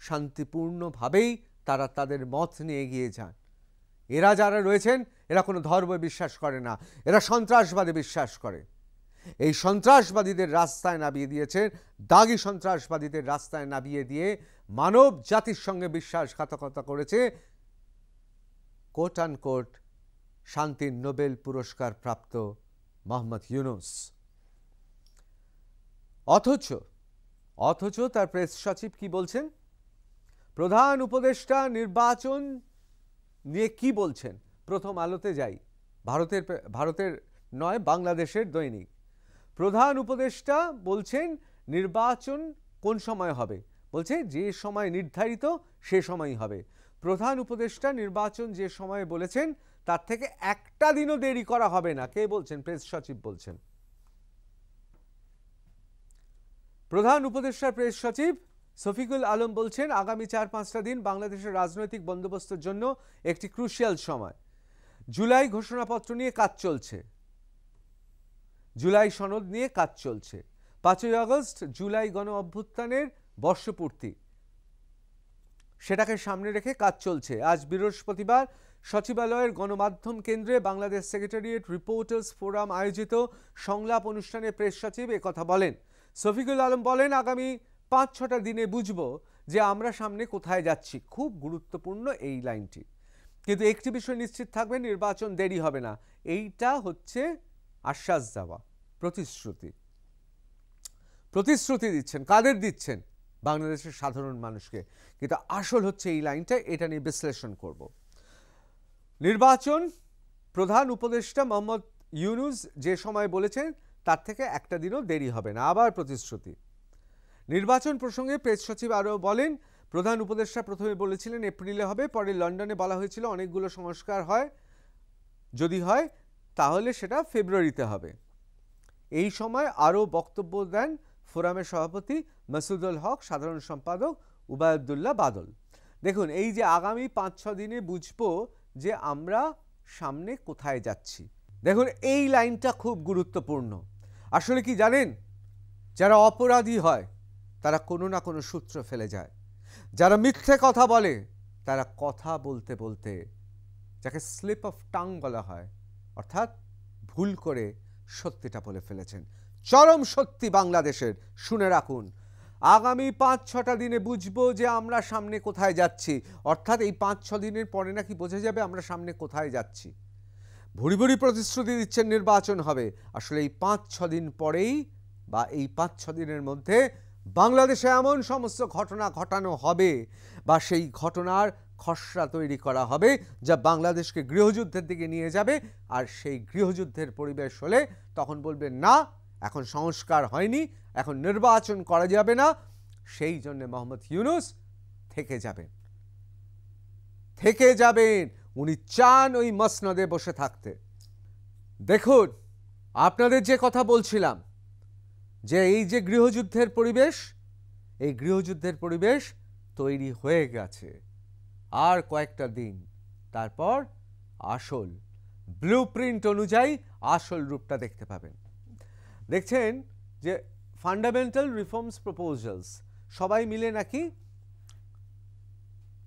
S1: শান্তিপূর্ণভাবেই তারা তাদের মত নিয়ে এগিয়ে যান। এরা যারা রয়েছেন এরা কোনো ধর্মে বিশ্বাস করে না, এরা সন্ত্রাসবাদে বিশ্বাস করে। এই সন্ত্রাসবাদীদের রাস্তায় নামিয়ে দিয়েছেন, দাগি সন্ত্রাসবাদীদের রাস্তায় নামিয়ে দিয়ে মানব জাতির সঙ্গে বিশ্বাসঘাতকতা করেছে কোট অ্যান্ড কোট শান্তির নোবেল পুরস্কার প্রাপ্ত মোহাম্মদ ইউনুস। অথচ তার প্রেস সচিব কি বলছেন? প্রধান উপদেষ্টা নির্বাচন নিয়ে কি বলছেন? প্রথম আলোতে যাই, ভারতের নয়, বাংলাদেশের দৈনিক। প্রধান উপদেষ্টা বলছেন নির্বাচন কোন সময় হবে? বলছে যে সময় নির্ধারিত সে সময়ই হবে। প্রধান উপদেষ্টা নির্বাচন যে সময়ে বলেছেন তার থেকে একটা দিনও দেরি করা হবে না। কে বলছেন? প্রেস সচিব বলছেন। প্রধান উপদেষ্টার প্রেস সচিব শফিকুল আলম বলছেন আগামী 4-5টা দিন বাংলাদেশের রাজনৈতিক বন্দোবস্তের জন্য একটি ক্রুশিয়াল সময়। জুলাই ঘোষণাপত্র নিয়ে কাজ চলছে, জুলাই সনদ নিয়ে কাজ চলছে। 5ই আগস্ট জুলাই গণ অভ্যুত্থানের বর্ষপূর্তি, সেটাকে সামনে রেখে কাজ চলছে। আজ বৃহস্পতিবার সচিবালয়ের গণমাধ্যম কেন্দ্রে বাংলাদেশ সেক্রেটারিয়েট রিপোর্টার্স ফোরাম আয়োজিত সংলাপ অনুষ্ঠানে প্রেস সচিব একথা বলেন। শফিকুল আলম বলেন আগামী 5-6টা দিনে বুঝবো যে আমরা সামনে কোথায় যাচ্ছি। খুব গুরুত্বপূর্ণ এই লাইনটি। কিন্তু একটি বিষয় নিশ্চিত থাকবে, নির্বাচন দেরি হবে না। এইটা হচ্ছে আশ্বাস দেওয়া, প্রতিশ্রুতি দিচ্ছেন। কাদের দিচ্ছেন? বাংলাদেশের সাধারণ মানুষকে। কিন্তু আসল হচ্ছে এই লাইনটা, এটা নিয়ে বিশ্লেষণ করব। নির্বাচন প্রধান উপদেষ্টা মোহাম্মদ ইউনুস যে সময় বলেছেন তার থেকে একটা দিনও দেরি হবে না। আবার প্রতিশ্রুতি। নির্বাচন প্রসঙ্গে প্রেস সচিব আরও বলেন প্রধান উপদেষ্টা প্রথমে বলেছিলেন এপ্রিলে হবে, পরে লন্ডনে বলা হয়েছিল অনেকগুলো সংস্কার হয়, যদি হয় তাহলে সেটা ফেব্রুয়ারিতে হবে। এই সময় আরও বক্তব্য দেন ফোরামের সভাপতি মাসুদুল হক, সাধারণ সম্পাদক উবায়দুল্লাহ বাদল। দেখুন, এই যে আগামী 5-6 দিনে বুঝবো যে আমরা সামনে কোথায় যাচ্ছি। দেখুন এই লাইনটা খুব গুরুত্বপূর্ণ। আসলে কি জানেন, যারা অপরাধী হয় তারা কোনো না কোনো সূত্র ফেলে যায়। যারা মিথ্যে কথা বলে তারা কথা বলতে বলতে, যাকে স্লিপ অফ টাং বলা হয়, অর্থাৎ ভুল করে সত্যিটা বলে ফেলেছেন। চরম সত্যি বাংলাদেশের, শুনে রাখুন। আগামী 5-6টা দিনে বুঝবো যে আমরা সামনে কোথায় যাচ্ছি। অর্থাৎ এই 5-6 দিনের পরে নাকি বোঝা যাবে আমরা সামনে কোথায় যাচ্ছি। ভুরি ভুরি প্রতিশ্রুতি দিচ্ছেন নির্বাচন হবে। আসলে এই 5-6 দিন পরেই বা এই 5-6 দিনের মধ্যে বাংলাদেশে এমন সমস্ত ঘটনা ঘটানো হবে বা সেই ঘটনার খসড়া তৈরি করা হবে যা বাংলাদেশকে গৃহযুদ্ধের দিকে নিয়ে যাবে। আর সেই গৃহযুদ্ধের পরিবেশ হলে তখন বলবে না, এখন সংস্কার হয়নি, এখন নির্বাচন করা যাবে না। সেই জন্য মোহাম্মদ ইউনূস থেকে যাবেন। উনি চান ওই মসনদে বসে থাকতে। দেখুন, আপনাদের যে কথা বলছিলাম যে এই যে গৃহযুদ্ধের পরিবেশ, এই গৃহযুদ্ধের পরিবেশ তৈরি হয়ে গেছে। আর কয়েকটা দিন তারপর আসল ব্লুপ্রিন্ট অনুযায়ী আসল রূপটা দেখতে পাবেন। দেখছেন যে ফান্ডামেন্টাল রিফর্মস প্রপোজালস, সবাই মিলে নাকি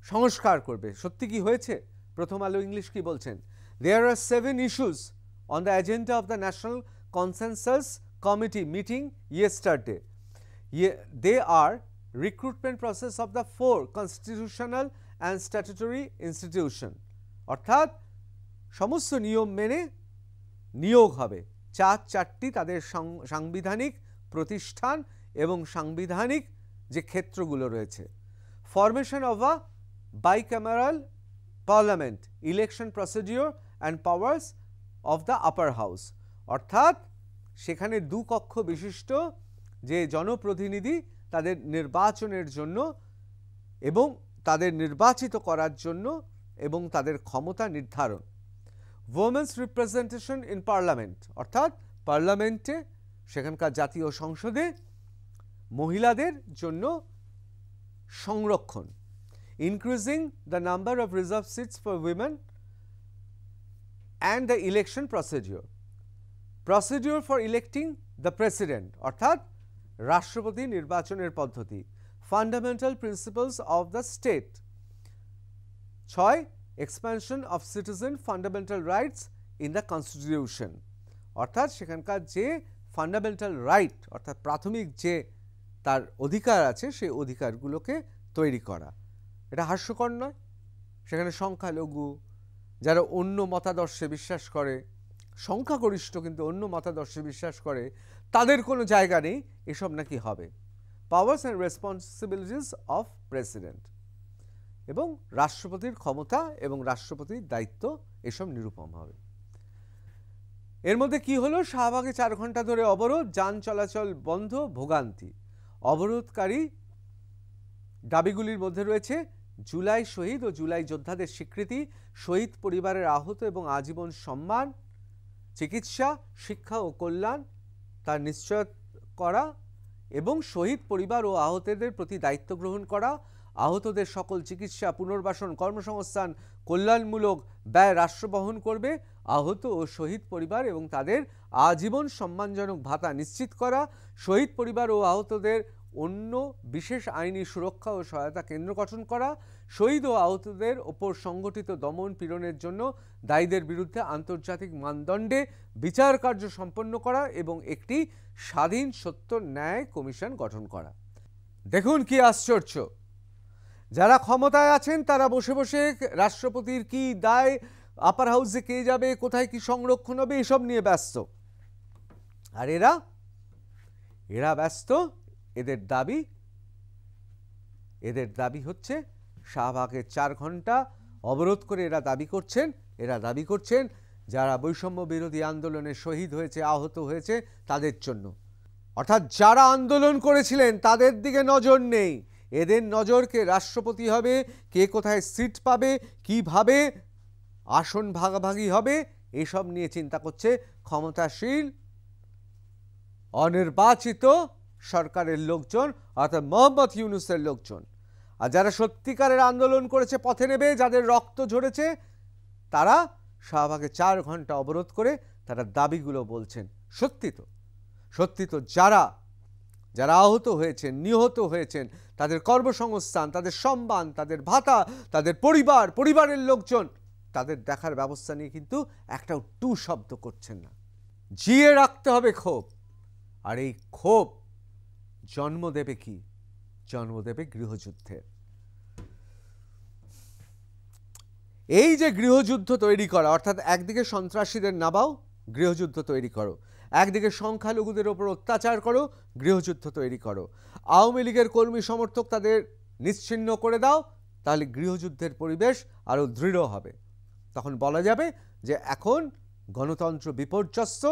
S1: সংস্কার করবে। সত্যি কি হয়েছে? প্রথম আলো ইংলিশ কি বলছেন? There are 7 issues on the agenda of the National Consensus Committee meeting yesterday. They are recruitment process of the 4 constitutional and statutory institution, অর্থাৎ সমস্ত নিয়ম মেনে নিয়োগ হবে। চারটি তাদের সাংবিধানিক প্রতিষ্ঠান এবং সাংবিধানিক যে ক্ষেত্রগুলো রয়েছে। Formation of a bicameral parliament, election procedure and powers of the upper house, অর্থাৎ সেখানে দুকক্ষ বিশিষ্ট যে জনপ্রতিনিধি তাদের নির্বাচনের জন্য এবং তাদের নির্বাচিত করার জন্য এবং তাদের ক্ষমতা নির্ধারণ। ওমেন্স রিপ্রেজেন্টেশন ইন পার্লামেন্ট, অর্থাৎ পার্লামেন্টে সেখানকার জাতীয় সংসদে মহিলাদের জন্য সংরক্ষণ। Increasing the number of reserved seats for women and the election procedure. Procedure for electing the president, অর্থাৎ রাষ্ট্রপতি নির্বাচনের পদ্ধতি। Fundamental principles of the state. 6. Expansion of citizen fundamental rights in the constitution, অর্থাৎ সেখানকার যে ফান্ডামেন্টাল রাইট অর্থাৎ প্রাথমিক যে তার অধিকার আছে সেই অধিকারগুলোকে তৈরি করা। এটা হাস্যকর নয়? সেখানে সংখ্যালঘু যারা অন্য মতাদর্শে বিশ্বাস করে, সংখ্যাগরিষ্ঠ কিন্তু অন্য মতাদর্শে বিশ্বাস করে, তাদের কোনো জায়গা নেই, এসব নাকি হবে। Powers and responsibilities of president, এবং রাষ্ট্রপতির ক্ষমতা এবং রাষ্ট্রপতির দায়িত্ব এসব নিরূপণ হবে। এর মধ্যে কি হলো? শাহবাগে 4 ঘন্টা ধরে অবরোধ, যান চলাচল বন্ধ, ভোগান্তি। অবরোধকারী দাবিগুলির মধ্যে রয়েছে জুলাই শহীদ ও জুলাই যোদ্ধাদের স্বীকৃতি, শহীদ পরিবারের আহত এবং আজীবন সম্মান, চিকিৎসা, শিক্ষা ও কল্যাণ তার নিশ্চয় করা এবং শহীদ পরিবার ও আহতদের প্রতি দায়িত্ব গ্রহণ করা, আহতদের সকল চিকিৎসা, পুনর্বাসন, কর্মসংস্থান, কল্যাণমূলক ব্যয় রাষ্ট্র বহন করবে, আহত ও শহীদ পরিবার এবং তাদের আজীবন সম্মানজনক ভাতা নিশ্চিত করা, শহীদ পরিবার ও আহতদের অন্য বিশেষ আইনি সুরক্ষা ও সহায়তা কেন্দ্র গঠন করা, শহীদ ও আহতদের ওপর সংগঠিত দমন পীড়নের জন্য দায়ীদের বিরুদ্ধে আন্তর্জাতিক মানদণ্ডে বিচার কার্য সম্পন্ন করা এবং একটি স্বাধীন সত্য ন্যায় কমিশন গঠন করা। দেখুন কি আশ্চর্য, যারা ক্ষমতায় আছেন তারা বসে বসে রাষ্ট্রপতির কি দায়, আপার হাউসে কে যাবে, কোথায় কি সংরক্ষণ হবে, এসব নিয়ে ব্যস্ত। আর এরা ব্যস্ত, এদের দাবি হচ্ছে শাহবাগে 4 ঘন্টা অবরোধ করে এরা দাবি করছেন যারা বৈষম্য বিরোধী আন্দোলনে শহীদ হয়েছে, আহত হয়েছে তাদের জন্য। অর্থাৎ যারা আন্দোলন করেছিলেন তাদের দিকে নজর নেই, এদের নজরকে রাষ্ট্রপতি হবে, কে কোথায় সিট পাবে, কিভাবে আসন ভাগাভাগি হবে, এসব নিয়ে চিন্তা করছে ক্ষমতাশীল অনির্বাচিত সরকারের লোকজন, অর্থাৎ মোহাম্মদ ইউনূসের লোকজন। আর যারা সত্যিকারের আন্দোলন করেছে, পথে নেবে, যাদের রক্ত ঝরেছে, তারা শাহবাগে 4 ঘন্টা অবরোধ করে তারা দাবিগুলো বলছেন। সত্যি তো যারা আহত হয়েছেন, নিহত হয়েছেন, তাদের কর্মসংস্থান, তাদের সম্মান, তাদের ভাতা, তাদের পরিবারের লোকজন, তাদের দেখার ব্যবস্থা নিয়ে কিন্তু একটাও টু শব্দ করছেন না। জিয়ে রাখতে হবে ক্ষোভ, আর এই ক্ষোভ জন্ম দেবে কি? জন্ম দেবে গৃহযুদ্ধের। এই যে গৃহযুদ্ধ তৈরি করা, অর্থাৎ একদিকে সন্ত্রাসীদের নামাও, গৃহযুদ্ধ তৈরি করো, একদিকে সংখ্যালঘুদের ওপর অত্যাচার করো, গৃহযুদ্ধ তৈরি করো। আওয়ামী লীগের কর্মী সমর্থক তাদের নিশ্চিহ্ন করে দাও, তাহলে গৃহযুদ্ধের পরিবেশ আরও দৃঢ় হবে। তখন বলা যাবে যে এখন গণতন্ত্র বিপর্যস্ত,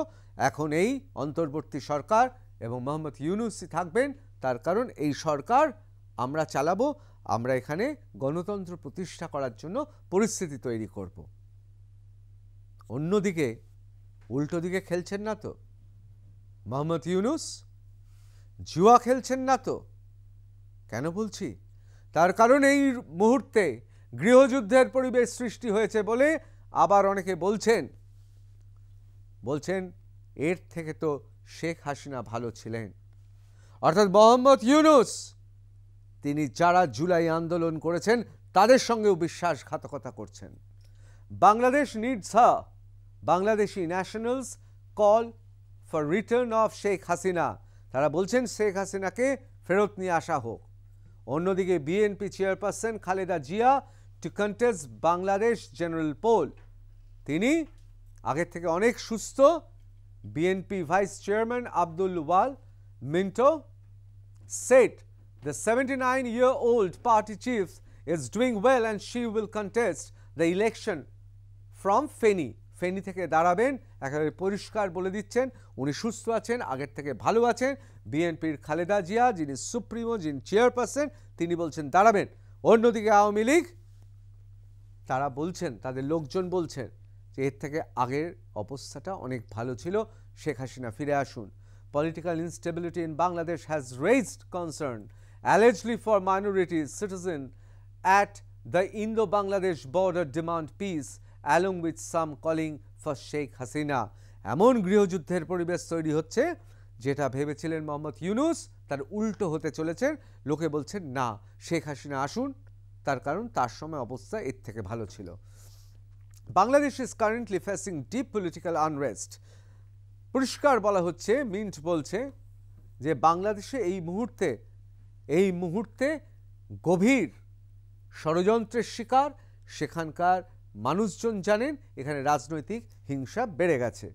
S1: এখন এই অন্তর্বর্তী সরকার এবং মোহাম্মদ ইউনূসই থাকবেন, তার কারণ এই সরকার আমরা চালাবো, আমরা এখানে গণতন্ত্র প্রতিষ্ঠা করার জন্য পরিস্থিতি তৈরি করব। অন্যদিকে উল্টো দিকে খেলছেন না তো মোহাম্মদ ইউনূস, জুয়া খেলছেন না তো। কেন বলছি? তার কারণ এই মুহূর্তে গৃহযুদ্ধের পরিবেশ সৃষ্টি হয়েছে বলে আবার অনেকে বলছেন এর থেকে তো শেখ হাসিনা ভালো ছিলেন। অর্থাৎ মোহাম্মদ ইউনূস তিনি যারা জুলাই আন্দোলন করেছেন তাদের সঙ্গেও বিশ্বাসঘাতকতা করছেন। Bangladesh needs her, Bangladeshi nationals call for return of Sheikh Hasina. তারা বলছেন শেখ হাসিনাকে ফেরত নিয়ে আসা হোক। অন্যদিকে BNP chairperson Khaleda Zia to contest Bangladesh general poll, তিনি আগের থেকে অনেক সুস্থ। BNP vice chairman Abdul Awal Mintoo said the 79-year-old party chief is doing well and she will contest the election from Feni. Feni থেকে দাঁড়াবেন, একেবারে পরিষ্কার বলে দিচ্ছেন উনি সুস্থ আছেন, আগের থেকে ভালো আছেন। বিএনপির খালেদা জিয়া যিনি সুপ্রিমো, যিনি চেয়ারপারসন, তিনি বলছেন দাঁড়াবেন। অন্যদিকে আওয়ামী লীগ তারা বলছেন, তাদের লোকজন বলছেন যে এর থেকে আগের অবস্থাটা অনেক ভালো ছিল, শেখ হাসিনা ফিরে আসুন। Political instability in Bangladesh has raised concern, allegedly for minorities, citizens at the Indo-Bangladesh border demand peace, along with some calling for Sheikh Hasina. এমন গৃহযুদ্ধের পরিবেশ তৈরি হচ্ছে যেটা ভেবেছিলেন মোহাম্মদ ইউনূস তার উল্টো হতে চলেছে। লোকে বলছেন না, শেখ হাসিনা আসুন, তার কারণ তার সময় অবস্থা এর থেকে ভালো ছিল। Bangladesh is currently facing deep political unrest. পরিষ্কার বলা হচ্ছে, মিন্ট বলছে যে বাংলাদেশে এই মুহূর্তে গভীর ষড়যন্ত্রের শিকার। সেখানকার মানুষজন জানেন এখানে রাজনৈতিক হিংসা বেড়ে গেছে।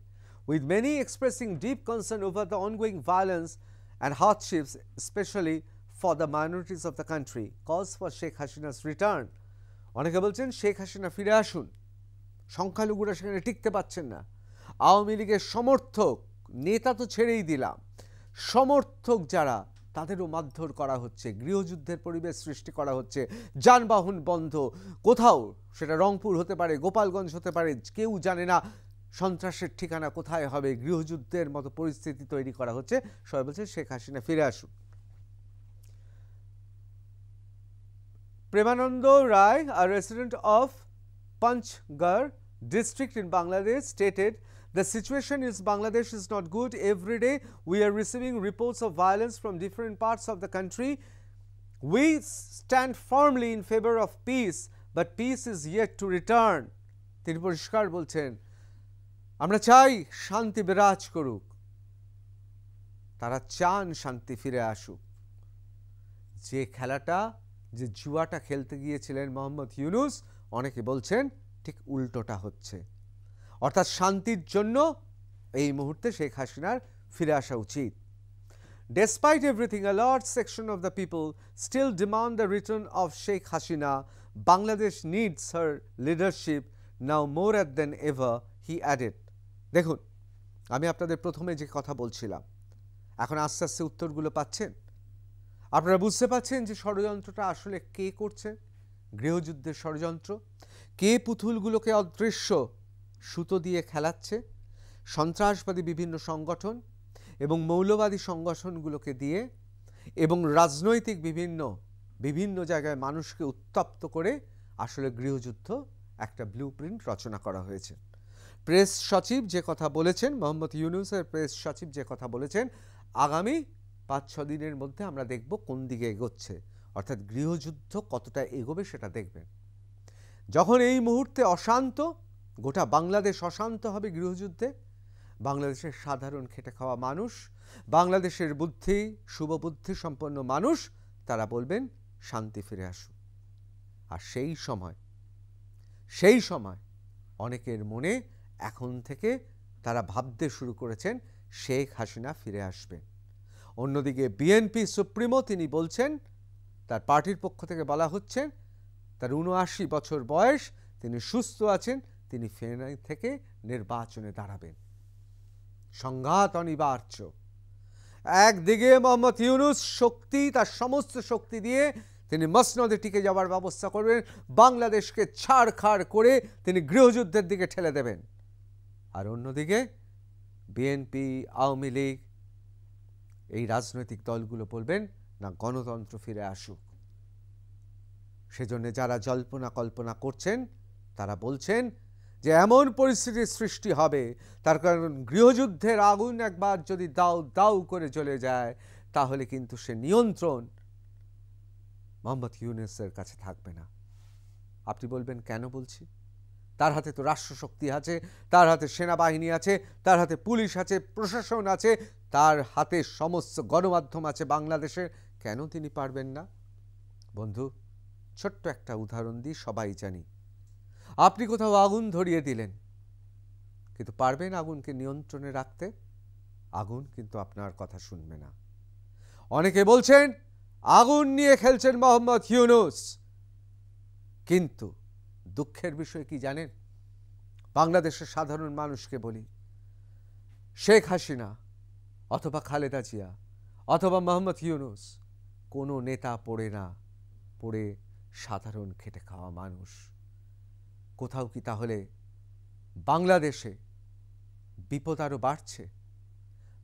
S1: With many expressing deep concern over the ongoing violence and hardships, especially for the minorities of the country, calls for Sheikh Hasina's return. অনেকে বলছেন শেখ হাসিনা ফিরে আসুন, সংখ্যালঘুরা সেখানে টিকতে পারছেন না। আওয়ামী লীগের সমর্থক, নেতা তো ছেড়েই দিলাম, সমর্থক যারা তাদেরও মারধর করা হচ্ছে, গৃহযুদ্ধের পরিবেশ সৃষ্টি করা হচ্ছে, যানবাহন বন্ধ, কোথাও সেটা রংপুর হতে পারে, গোপালগঞ্জ হতে পারে, কেউ জানে না সন্ত্রাসের ঠিকানা কোথায় হবে, গৃহযুদ্ধের মতো পরিস্থিতি তৈরি করা হচ্ছে। সবাই বলছে শেখ হাসিনা ফিরে আসুন। প্রেমানন্দ রায়, a resident of Panchgarh district in Bangladesh, stated, the situation in Bangladesh is not good. Every day we are receiving reports of violence from different parts of the country. We stand firmly in favor of peace, but peace is yet to return. তিনি পরিষ্কার বলছেন আমরা চাই শান্তি বিরাজ করুক, তারা চান শান্তি ফিরে আসুক। যে খেলাটা, যে জুয়াটা খেলতে গিয়েছিলেন মোহাম্মদ ইউনূস, অনেকে বলছেন ঠিক উল্টোটা হচ্ছে। অর্থাৎ শান্তির জন্য এই মুহূর্তে শেখ হাসিনার ফিরে আসা উচিত। Despite everything, a large section of the people still demand the return of Sheikh Hasina. Bangladesh needs her leadership now more than ever, he added. দেখুন, আমি আপনাদের প্রথমে যে কথা বলছিলাম, এখন আস্তে আস্তে উত্তরগুলো পাচ্ছেন। আপনারা বুঝতে পারছেন যে ষড়যন্ত্রটা আসলে কে করছে, গৃহযুদ্ধের ষড়যন্ত্র। কে পুতুলগুলোকে অদৃশ্য সুতো দিয়ে খেলাচ্ছে, সন্ত্রাসবাদী বিভিন্ন সংগঠন এবং মৌলবাদী সংগঠনগুলোকে দিয়ে, এবং রাজনৈতিক বিভিন্ন জায়গায় মানুষকে উত্তপ্ত করে আসলে গৃহযুদ্ধ একটা ব্লুপ্রিন্ট রচনা করা হয়েছে। প্রেস সচিব যে কথা বলেছেন, মোহাম্মদ ইউনূসের প্রেস সচিব যে কথা বলেছেন, আগামী 5-6 দিনের মধ্যে আমরা দেখব কোন দিকে এগোচ্ছে, অর্থাৎ গৃহযুদ্ধ কতটা এগোবে সেটা দেখবেন। যখন এই মুহূর্তে অশান্ত, গোটা বাংলাদেশ অশান্ত হবে গৃহযুদ্ধে, বাংলাদেশের সাধারণ খেটে খাওয়া মানুষ, বাংলাদেশের শুভবুদ্ধি সম্পন্ন মানুষ, তারা বলবেন শান্তি ফিরে আসুক। আর সেই সময় অনেকের মনে এখন থেকে তারা ভাবতে শুরু করেছেন শেখ হাসিনা ফিরে আসবেন। অন্যদিকে বিএনপি সুপ্রিমো তিনি বলছেন, তার পার্টির পক্ষ থেকে বলা হচ্ছে তার ৭৯ বছর বয়স, তিনি সুস্থ আছেন, তিনি ফেনী থেকে নির্বাচনে দাঁড়াবেন। সংঘাত অনিবার্য। একদিকে মোহাম্মদ ইউনূস শক্তি, তার সমস্ত শক্তি দিয়ে তিনি মসনদে টিকে যাওয়ার ব্যবস্থা করবেন, বাংলাদেশকে ছাড়খাড় করে তিনি গৃহযুদ্ধের দিকে ঠেলে দেবেন। আর অন্যদিকে বিএনপি, আওয়ামী লীগ, এই রাজনৈতিক দলগুলো বলবেন না, গণতন্ত্র ফিরে আসুক। সেজন্য যারা জল্পনা কল্পনা করছেন তারা বলছেন যে এমন পরিস্থিতির সৃষ্টি হবে, তার কারণ গৃহযুদ্ধের আগুন একবার যদি দাউ দাউ করে জ্বলে যায়, তাহলে কিন্তু সে নিয়ন্ত্রণ মোহাম্মদ ইউনূসের কাছে থাকবে না। আপনি বলবেন কেন বলছি? তার হাতে তো রাষ্ট্রশক্তি আছে, তার হাতে সেনাবাহিনী আছে, তার হাতে পুলিশ আছে, প্রশাসন আছে, তার হাতে সমস্ত গণমাধ্যম আছে বাংলাদেশের। কেন তিনি পারবেন না? বন্ধু, ছোট্ট একটা উদাহরণ দিই, সবাই জানি। আপনি কোথাও আগুন ধরিয়ে দিলেন, কিন্তু পারবেন আগুনকে নিয়ন্ত্রণে রাখতে? আগুন কিন্তু আপনার কথা শুনবে না। অনেকে বলছেন আগুন নিয়ে খেলছেন মোহাম্মদ ইউনূস, কিন্তু দুঃখের বিষয় কি জানেন? বাংলাদেশের সাধারণ মানুষকে বলি, শেখ হাসিনা অথবা খালেদা জিয়া অথবা মোহাম্মদ ইউনূস কোনো নেতা পড়ে না, পড়ে সাধারণ খেটে খাওয়া মানুষ। কোথাও কি তাহলে বাংলাদেশে বিপদ আরও বাড়ছে?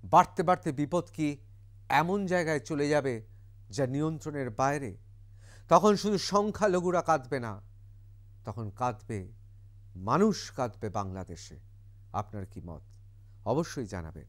S1: বাড়তে বাড়তে বিপদ কি এমন জায়গায় চলে যাবে যা নিয়ন্ত্রণের বাইরে? তখন শুধু সংখ্যালঘুরা কাঁদবে না, তখন কাঁদবে মানুষ, কাঁদবে বাংলাদেশে। আপনার কি মত? অবশ্যই জানাবেন।